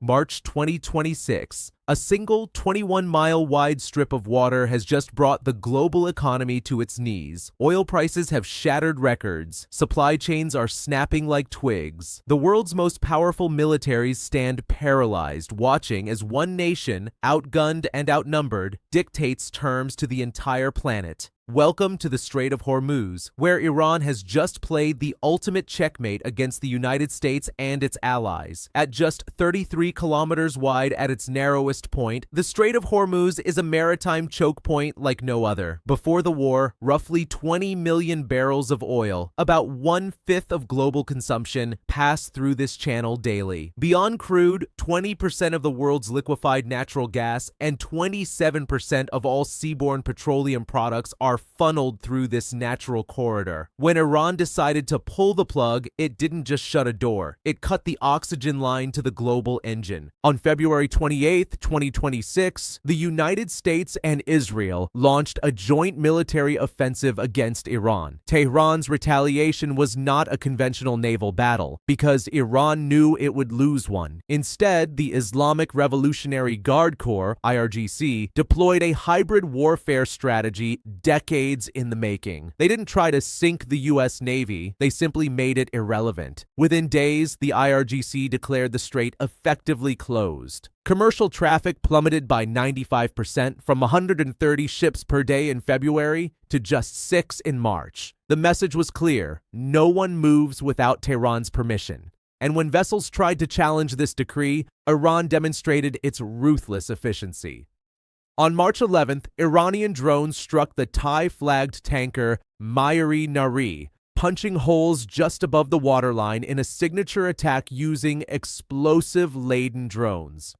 March 2026. A single 21-mile-wide strip of water has just brought the global economy to its knees. Oil prices have shattered records. Supply chains are snapping like twigs. The world's most powerful militaries stand paralyzed, watching as one nation, outgunned and outnumbered, dictates terms to the entire planet. Welcome to the Strait of Hormuz, where Iran has just played the ultimate checkmate against the United States and its allies. At just 33 kilometers wide at its narrowest point, the Strait of Hormuz is a maritime choke point like no other. Before the war, roughly 20 million barrels of oil, about 1/5 of global consumption, pass through this channel daily. Beyond crude, 20% of the world's liquefied natural gas and 27% of all seaborne petroleum products are funneled through this natural corridor. When Iran decided to pull the plug, it didn't just shut a door. It cut the oxygen line to the global engine. On February 28, 2026, the United States and Israel launched a joint military offensive against Iran. Tehran's retaliation was not a conventional naval battle, because Iran knew it would lose one. Instead, the Islamic Revolutionary Guard Corps, IRGC, deployed a hybrid warfare strategy decades in the making. They didn't try to sink the U.S. Navy, they simply made it irrelevant. Within days, the IRGC declared the strait effectively closed. Commercial traffic plummeted by 95% from 130 ships per day in February to just 6 in March. The message was clear: no one moves without Tehran's permission. And when vessels tried to challenge this decree, Iran demonstrated its ruthless efficiency. On March 11th, Iranian drones struck the Thai-flagged tanker Mayari Nari, punching holes just above the waterline in a signature attack using explosive-laden drones.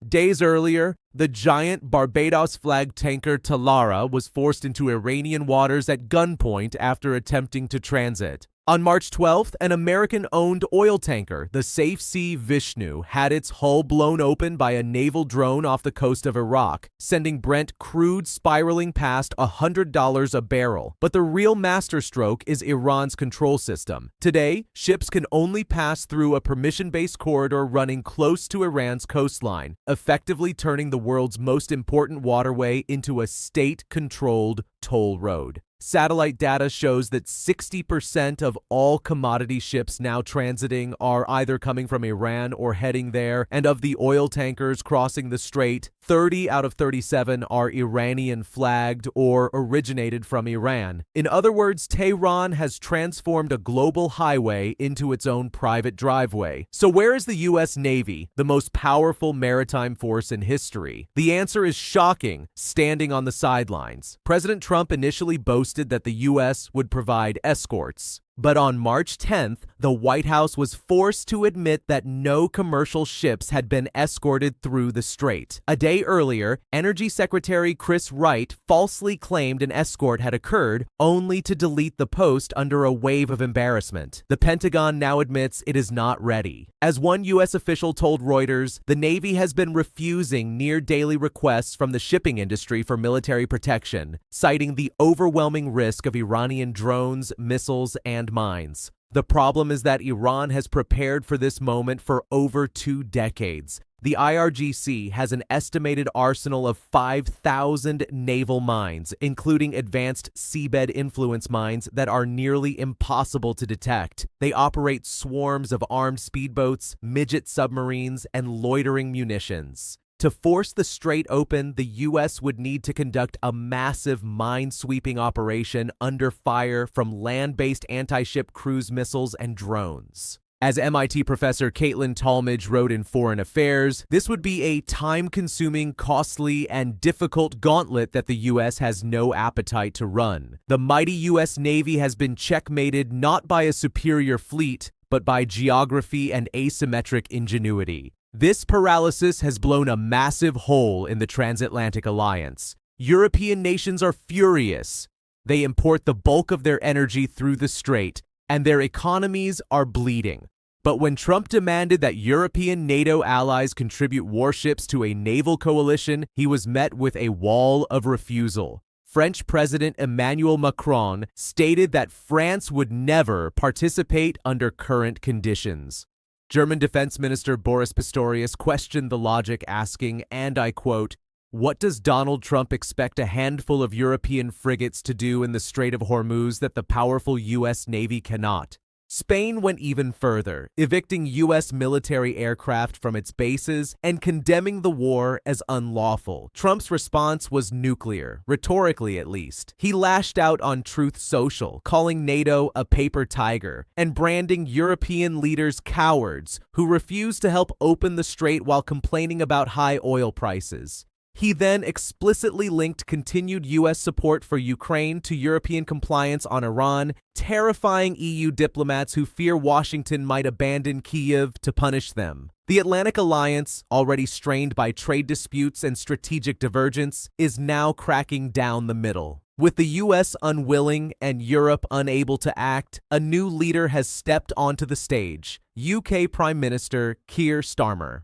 Days earlier, the giant Barbados-flagged tanker Talara was forced into Iranian waters at gunpoint after attempting to transit. On March 12th, an American-owned oil tanker, the Safe Sea Vishnu, had its hull blown open by a naval drone off the coast of Iraq, sending Brent crude spiraling past $100 a barrel. But the real masterstroke is Iran's control system. Today, ships can only pass through a permission-based corridor running close to Iran's coastline, effectively turning the world's most important waterway into a state-controlled toll road. Satellite data shows that 60% of all commodity ships now transiting are either coming from Iran or heading there, and of the oil tankers crossing the strait, 30 out of 37 are Iranian-flagged or originated from Iran. In other words, Tehran has transformed a global highway into its own private driveway. So where is the U.S. Navy, the most powerful maritime force in history? The answer is shocking: standing on the sidelines. President Trump initially boasted that the U.S. would provide escorts. But on March 10th, the White House was forced to admit that no commercial ships had been escorted through the strait. A day earlier, Energy Secretary Chris Wright falsely claimed an escort had occurred, only to delete the post under a wave of embarrassment. The Pentagon now admits it is not ready. As one U.S. official told Reuters, the Navy has been refusing near-daily requests from the shipping industry for military protection, citing the overwhelming risk of Iranian drones, missiles, and mines. The problem is that Iran has prepared for this moment for over 2 decades. The IRGC has an estimated arsenal of 5,000 naval mines, including advanced seabed influence mines that are nearly impossible to detect. They operate swarms of armed speedboats, midget submarines, and loitering munitions. To force the strait open, the U.S. would need to conduct a massive mine-sweeping operation under fire from land-based anti-ship cruise missiles and drones. As MIT professor Caitlin Talmadge wrote in Foreign Affairs, this would be a time-consuming, costly, and difficult gauntlet that the U.S. has no appetite to run. The mighty U.S. Navy has been checkmated not by a superior fleet, but by geography and asymmetric ingenuity. This paralysis has blown a massive hole in the transatlantic alliance. European nations are furious. They import the bulk of their energy through the strait, and their economies are bleeding. But when Trump demanded that European NATO allies contribute warships to a naval coalition, he was met with a wall of refusal. French President Emmanuel Macron stated that France would never participate under current conditions. German Defense Minister Boris Pistorius questioned the logic, asking, and I quote, "What does Donald Trump expect a handful of European frigates to do in the Strait of Hormuz that the powerful U.S. Navy cannot?" Spain went even further, evicting U.S. military aircraft from its bases and condemning the war as unlawful. Trump's response was nuclear, rhetorically at least. He lashed out on Truth Social, calling NATO a paper tiger and branding European leaders cowards who refused to help open the strait while complaining about high oil prices. He then explicitly linked continued U.S. support for Ukraine to European compliance on Iran, terrifying EU diplomats who fear Washington might abandon Kyiv to punish them. The Atlantic Alliance, already strained by trade disputes and strategic divergence, is now cracking down the middle. With the U.S. unwilling and Europe unable to act, a new leader has stepped onto the stage, UK Prime Minister Keir Starmer.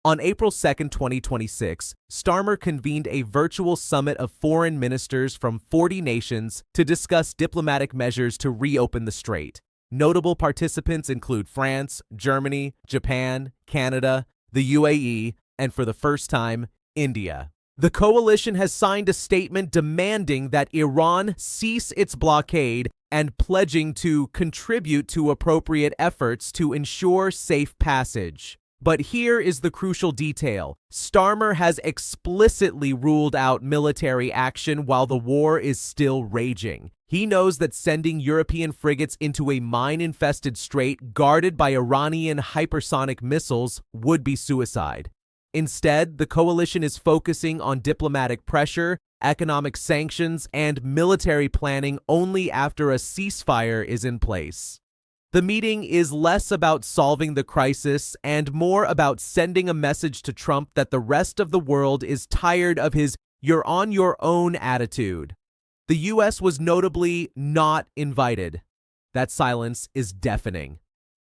On April 2, 2026, Starmer convened a virtual summit of foreign ministers from 40 nations to discuss diplomatic measures to reopen the strait. Notable participants include France, Germany, Japan, Canada, the UAE, and for the first time, India. The coalition has signed a statement demanding that Iran cease its blockade and pledging to contribute to appropriate efforts to ensure safe passage. But here is the crucial detail. Starmer has explicitly ruled out military action while the war is still raging. He knows that sending European frigates into a mine-infested strait guarded by Iranian hypersonic missiles would be suicide. Instead, the coalition is focusing on diplomatic pressure, economic sanctions, and military planning only after a ceasefire is in place. The meeting is less about solving the crisis and more about sending a message to Trump that the rest of the world is tired of his "you're on your own" attitude. The U.S. was notably not invited. That silence is deafening.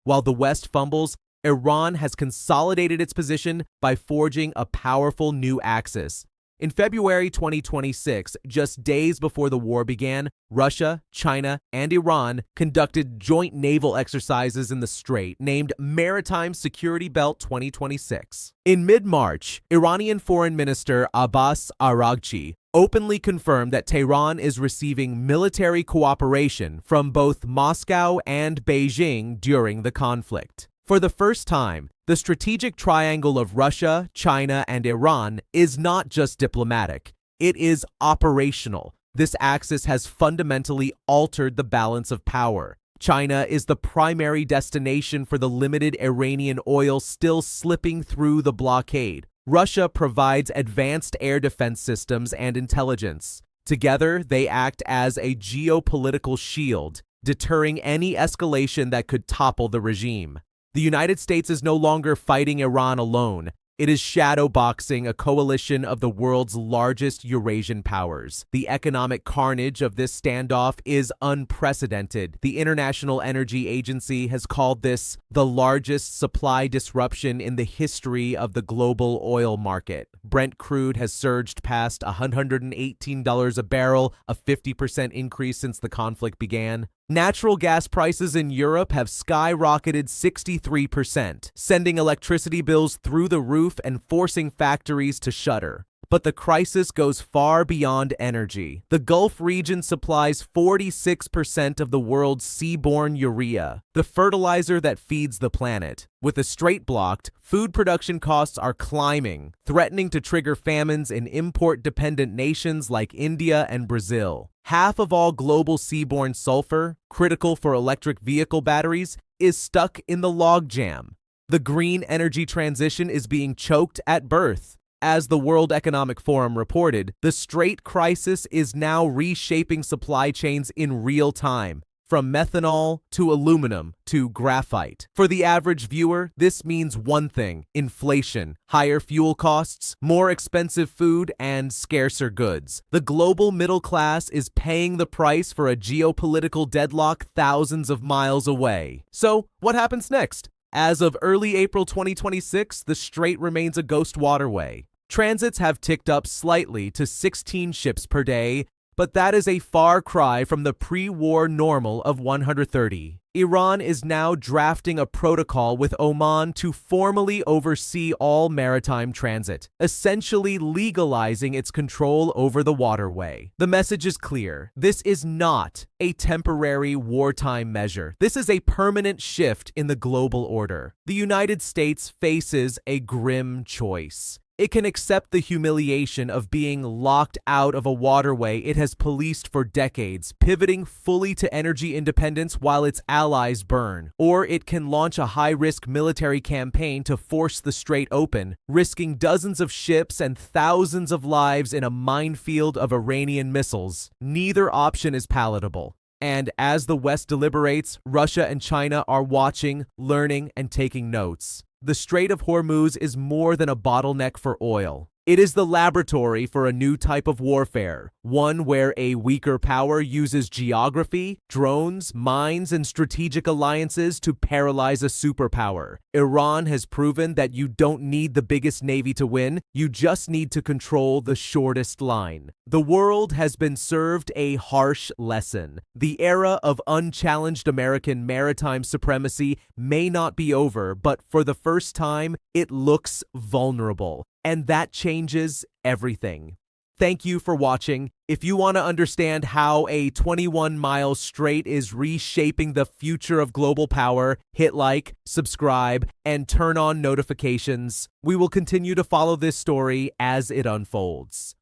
While the West fumbles, Iran has consolidated its position by forging a powerful new axis. In February 2026, just days before the war began, Russia, China, and Iran conducted joint naval exercises in the strait named Maritime Security Belt 2026. In mid-March, Iranian Foreign Minister Abbas Araghchi openly confirmed that Tehran is receiving military cooperation from both Moscow and Beijing during the conflict. For the first time, the strategic triangle of Russia, China, and Iran is not just diplomatic. It is operational. This axis has fundamentally altered the balance of power. China is the primary destination for the limited Iranian oil still slipping through the blockade. Russia provides advanced air defense systems and intelligence. Together, they act as a geopolitical shield, deterring any escalation that could topple the regime. The United States is no longer fighting Iran alone. It is shadowboxing a coalition of the world's largest Eurasian powers. The economic carnage of this standoff is unprecedented. The International Energy Agency has called this the largest supply disruption in the history of the global oil market. Brent crude has surged past $118 a barrel, a 50% increase since the conflict began. Natural gas prices in Europe have skyrocketed 63%, sending electricity bills through the roof and forcing factories to shutter. But the crisis goes far beyond energy. The Gulf region supplies 46% of the world's seaborne urea, the fertilizer that feeds the planet. With the strait blocked, food production costs are climbing, threatening to trigger famines in import-dependent nations like India and Brazil. Half of all global seaborne sulfur, critical for electric vehicle batteries, is stuck in the logjam. The green energy transition is being choked at birth. As the World Economic Forum reported, the strait crisis is now reshaping supply chains in real time, from methanol to aluminum to graphite. For the average viewer, this means one thing: inflation, higher fuel costs, more expensive food, and scarcer goods. The global middle class is paying the price for a geopolitical deadlock thousands of miles away. So, what happens next? As of early April 2026, the strait remains a ghost waterway. Transits have ticked up slightly to 16 ships per day, But that is a far cry from the pre-war normal of 130. Iran is now drafting a protocol with Oman to formally oversee all maritime transit, essentially legalizing its control over the waterway. The message is clear. This is not a temporary wartime measure. This is a permanent shift in the global order. The United States faces a grim choice. It can accept the humiliation of being locked out of a waterway it has policed for decades, pivoting fully to energy independence while its allies burn. Or it can launch a high-risk military campaign to force the strait open, risking dozens of ships and thousands of lives in a minefield of Iranian missiles. Neither option is palatable. And as the West deliberates, Russia and China are watching, learning, and taking notes. The Strait of Hormuz is more than a bottleneck for oil. It is the laboratory for a new type of warfare, one where a weaker power uses geography, drones, mines, and strategic alliances to paralyze a superpower. Iran has proven that you don't need the biggest navy to win, you just need to control the shortest line. The world has been served a harsh lesson. The era of unchallenged American maritime supremacy may not be over, but for the first time, it looks vulnerable. And that changes everything. Thank you for watching. If you want to understand how a 21-mile strait is reshaping the future of global power, hit like, subscribe, and turn on notifications. We will continue to follow this story as it unfolds.